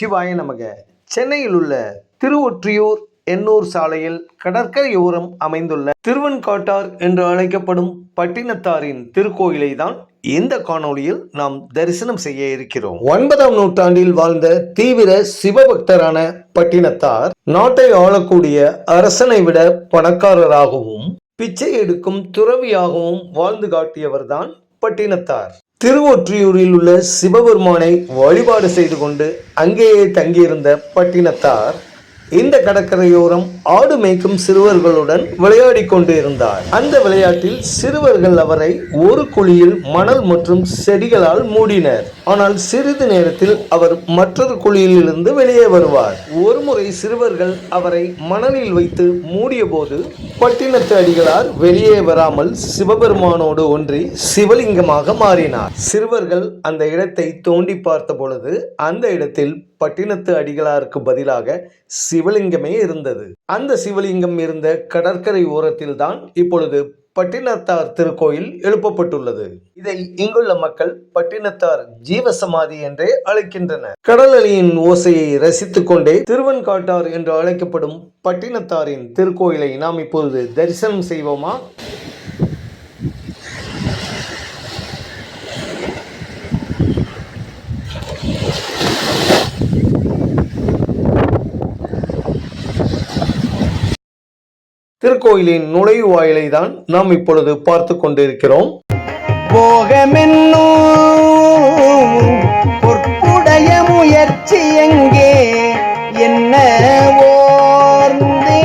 சிவாய நமக. சென்னையில் உள்ள திருவொற்றியூர் எண்ணூர் சாலையில் கடற்கரையோரம் அமைந்துள்ள திருவெண்காட்டார் என்று அழைக்கப்படும் பட்டினத்தாரின் திருக்கோயிலை தான் இந்த காணொளியில் நாம் தரிசனம் செய்ய இருக்கிறோம். 9ஆம் நூற்றாண்டில் வாழ்ந்த தீவிர சிவபக்தரான பட்டினத்தார் நாட்டை ஆளக்கூடிய அரசனை விட பணக்காரராகவும் பிச்சை எடுக்கும் துறவியாகவும் வாழ்ந்து காட்டியவர்தான் பட்டினத்தார். திருவொற்றியூரில் உள்ள சிவபெருமானை வழிபாடு செய்து கொண்டு அங்கேயே தங்கியிருந்த பட்டினத்தார் இந்த கடற்கரையோரம் ஆடு மேய்க்கும் சிறுவர்களுடன் விளையாடி கொண்டு இருந்தார். அந்த விளையாட்டில் சிறுவர்கள் அவரை ஒரு குழியில் மணல் மற்றும் செடிகளால் மூடினர். ஆனால் சிறிது நேரத்தில் அவர் மற்றொரு குழியில் இருந்து வெளியே வருவார். ஒருமுறை சிறுவர்கள் அவரை மணலில் வைத்து மூடிய போது பட்டினத்து அடிகளார் வெளியே வராமல் சிவபெருமானோடு ஒன்றி சிவலிங்கமாக மாறினார். சிறுவர்கள் அந்த இடத்தை தோண்டி பார்த்த பொழுது அந்த இடத்தில் பட்டினத்து அடிகளாருக்கு பதிலாக சிவலிங்கமே இருந்தது. அந்த சிவலிங்கம் இருந்த கடற்கரை ஓரத்தில் தான் இப்பொழுது பட்டினத்தார் திருக்கோயில் எழுப்பப்பட்டுள்ளது. இதை இங்குள்ள மக்கள் பட்டினத்தார் ஜீவசமாதி என்றே அழைக்கின்றனர். கடல் அலையின் ஓசையை ரசித்துக் கொண்டே திருவெண்காட்டார் என்று அழைக்கப்படும் பட்டினத்தாரின் திருக்கோயிலை நாம் இப்பொழுது தரிசனம் செய்வோமா? திருக்கோயிலின் நுழைவு வாயிலை தான் நாம் இப்பொழுது பார்த்து கொண்டிருக்கிறோம். பொற்புடைய முயற்சி எங்கே என்ன ஓர்ந்தே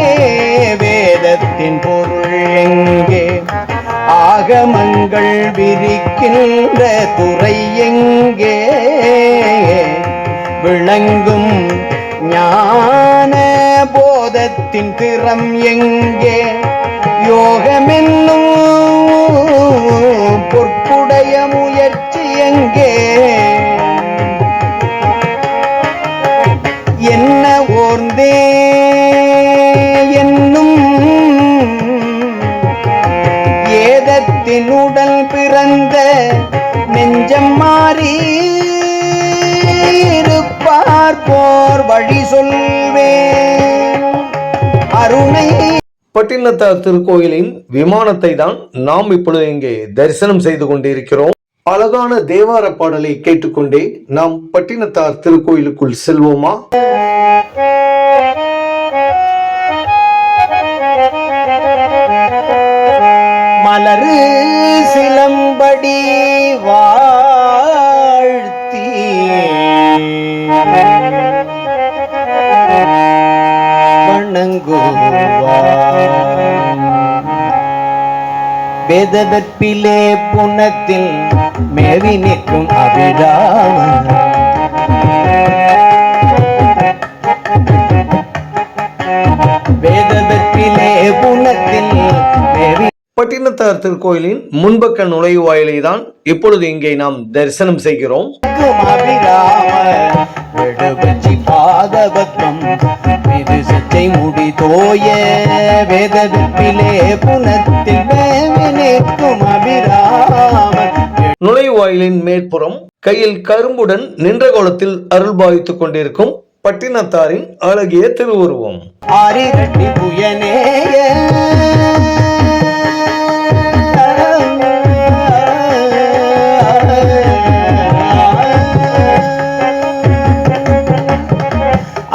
வேதத்தின் பொருள் எங்கே ஆகமங்கள் விரிக்கின்ற துறை எங்கே விளங்கும் ஞான போதத்தின் திறம் எங்கே யோகமென்னும் பொற்புடைய முயற்சி எங்கே என்ன ஓர்ந்தே என்னும் ஏதத்தின் உடல் பிறந்த நெஞ்சம் மாறி பார்ப்போர் வழி சொல்வேன் அருணை. பட்டினத்தார் திருக்கோயிலின் விமானத்தை தான் நாம் இப்பொழுது இங்கே தரிசனம் செய்து கொண்டிருக்கிறோம். அழகான தேவார பாடலை கேட்டுக்கொண்டே நாம் பட்டினத்தார் திருக்கோயிலுக்குள் செல்வோமா? மலரு சிலம்படி வாழ்த்தி வேதவற்பிலே புனத்தில் மேவி நிற்கும் அபிராம வேதவற்பிலே புனத்தில் மேவி. பட்டினத்தார் திருக்கோயிலின் முன்பக்க நுழைவு வாயிலை தான் இப்பொழுது இங்கே நாம் தரிசனம் செய்கிறோம். பாதபத்மம் இது சச்சை முடி தோய வேதவிலே புனத்தில் மேவினிக்கும் அபிராம. நுழைவாயிலின் மேற்புறம் கையில் கரும்புடன் நின்ற கோலத்தில் அருள் பாவித்துக் கொண்டிருக்கும் பட்டினத்தாரின் அழகிய திருவுருவம். ஆரிரட்டி புயனேய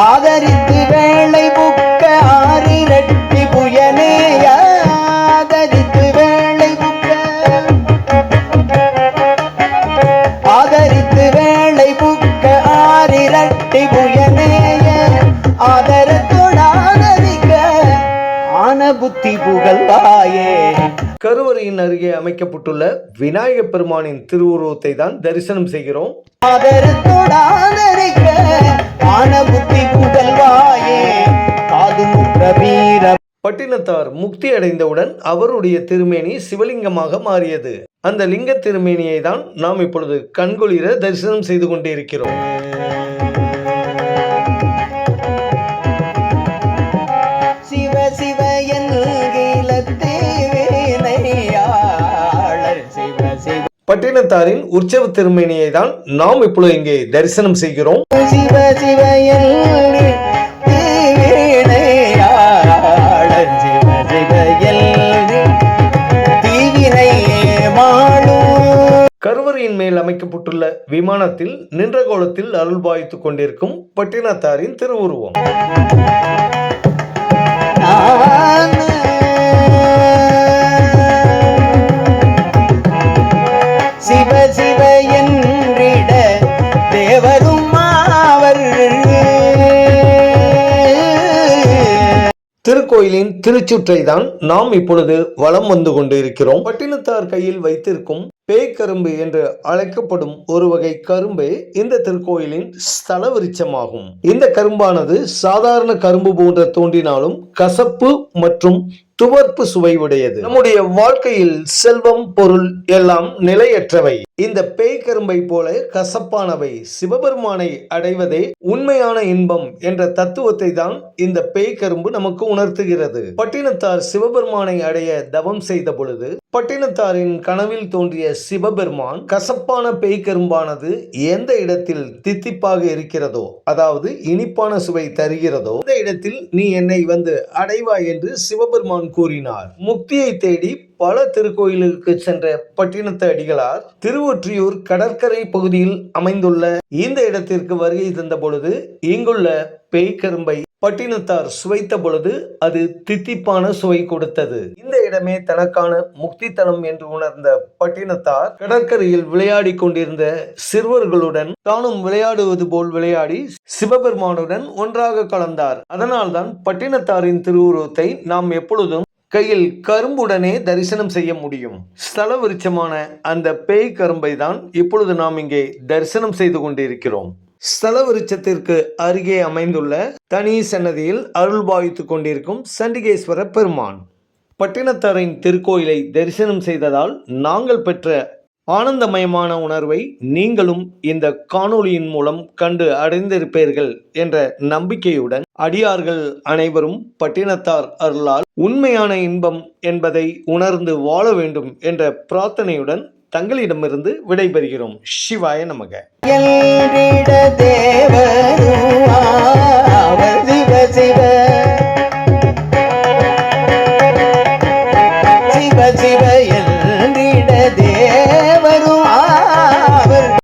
ஆதரித்து வேளை புக்க ஆரிரட்டி புயனேய ஆதரித்து வேளை புக்க ஆதரித்து வேளை புக்க ஆரிரட்டி புயனேய ஆதரத்தோடாதரிக்க ஆன புத்தி புகழ்வாயே. கருவறையின் அருகே அமைக்கப்பட்டுள்ள விநாயக பெருமானின் திருவுருவத்தை தான் தரிசனம் செய்கிறோம். ஆதரத்தோடாதரிக்க ஆன புத்தி புகழ்வாயே காதுமுற்ற வீர. பட்டினத்தார் முக்தி அடைந்தவுடன் அவருடைய திருமேனி சிவலிங்கமாக மாறியது. அந்த லிங்க திருமேனியை தான் நாம் இப்பொழுது கண்குளிர தரிசனம் செய்து கொண்டிருக்கிறோம். சிவ சிவ என்கிலத்தே சிவ சிவ பட்டினத்தாரின் உற்சவ திருமேனியை தான் நாம் இப்பொழுது இங்கே தரிசனம் செய்கிறோம். சிவ சிவ புறப்பட்டுள்ள விமானத்தில் நின்ற கோலத்தில் அருள்பாய்த்துக் கொண்டிருக்கும் பட்டினத்தாரின் திருவுருவம். சிவ சிவ என்றிட தேவரும் அவர். திருக்கோயிலின் திருச்சுற்றை தான் நாம் இப்பொழுது வலம் வந்து கொண்டு இருக்கிறோம். பட்டினத்தார் கையில் வைத்திருக்கும் பேய்கரும்பு என்று அழைக்கப்படும் ஒரு வகை கரும்பே இந்த திருக்கோயிலின் ஸ்தல விருட்சமாகும். இந்த கரும்பானது சாதாரண கரும்பு போன்ற தோன்றினாலும் கசப்பு மற்றும் துவர்ப்பு சுவை உடையது. நம்முடைய வாழ்க்கையில் செல்வம், பொருள் எல்லாம் நிலையற்றவை. இந்த பேய் கரும்பை போல கசப்பானவை. சிவபெருமானை அடைவதே உண்மையான இன்பம் என்ற தத்துவத்தை தான் இந்த பேய் கரும்பு நமக்கு உணர்த்துகிறது. பட்டினத்தார் சிவபெருமானை அடைய தவம் செய்த பொழுது பட்டினத்தாரின் கனவில் தோன்றிய சிவபெருமான் கசப்பான பேய் கரும்பானது எந்த இடத்தில் தித்திப்பாக இருக்கிறதோ, அதாவது இனிப்பான சுவை தருகிறதோ, அந்த இடத்தில் நீ என்னை வந்து அடைவாய் என்று சிவபெருமான் கூறினார். முக்தியை தேடி பல திருக்கோயிலுக்கு சென்ற பட்டினத்து அடிகளார் திருவொற்றியூர் கடற்கரை பகுதியில் அமைந்துள்ள இந்த இடத்திற்கு வருகை தந்த பொழுது இங்குள்ள பேய்கரும்பை பட்டினத்தார் சுவைத்த பொழுது அது தித்திப்பான சுவை கொடுத்தது. இந்த இடமே தனக்கான முக்தி தலம் என்று உணர்ந்த பட்டினத்தார் கடற்கரையில் விளையாடி கொண்டிருந்த சிறுவர்களுடன் தானும் விளையாடுவது போல் விளையாடி சிவபெருமானுடன் ஒன்றாக கலந்தார். அதனால்தான் பட்டினத்தாரின் திருவுருவத்தை நாம் எப்பொழுதும் கையில் கரும்புடனே தரிசனம் செய்ய முடியும். ஸ்தல விருட்சமான அந்த பேய் கரும்பை தான் இப்பொழுது நாம் இங்கே தரிசனம் செய்து கொண்டிருக்கிறோம். ஸ்தல விருட்சத்திற்கு அருகே அமைந்துள்ள தனி சன்னதியில் அருள்பாய்த்துக் கொண்டிருக்கும் சண்டிகேஸ்வர பெருமான். பட்டினத்தாரின் திருக்கோயிலை தரிசனம் செய்ததால் நாங்கள் பெற்ற ஆனந்தமயமான உணர்வை நீங்களும் இந்த காணொளியின் மூலம் கண்டு அடைந்திருப்பீர்கள் என்ற நம்பிக்கையுடன் அடியார்கள் அனைவரும் பட்டினத்தார் அருளால் உண்மையான இன்பம் என்பதை உணர்ந்து வாழ வேண்டும் என்ற பிரார்த்தனையுடன் தங்களிடமிருந்து விடைபெறுகிறோம். சிவாய நமக. தேவருவா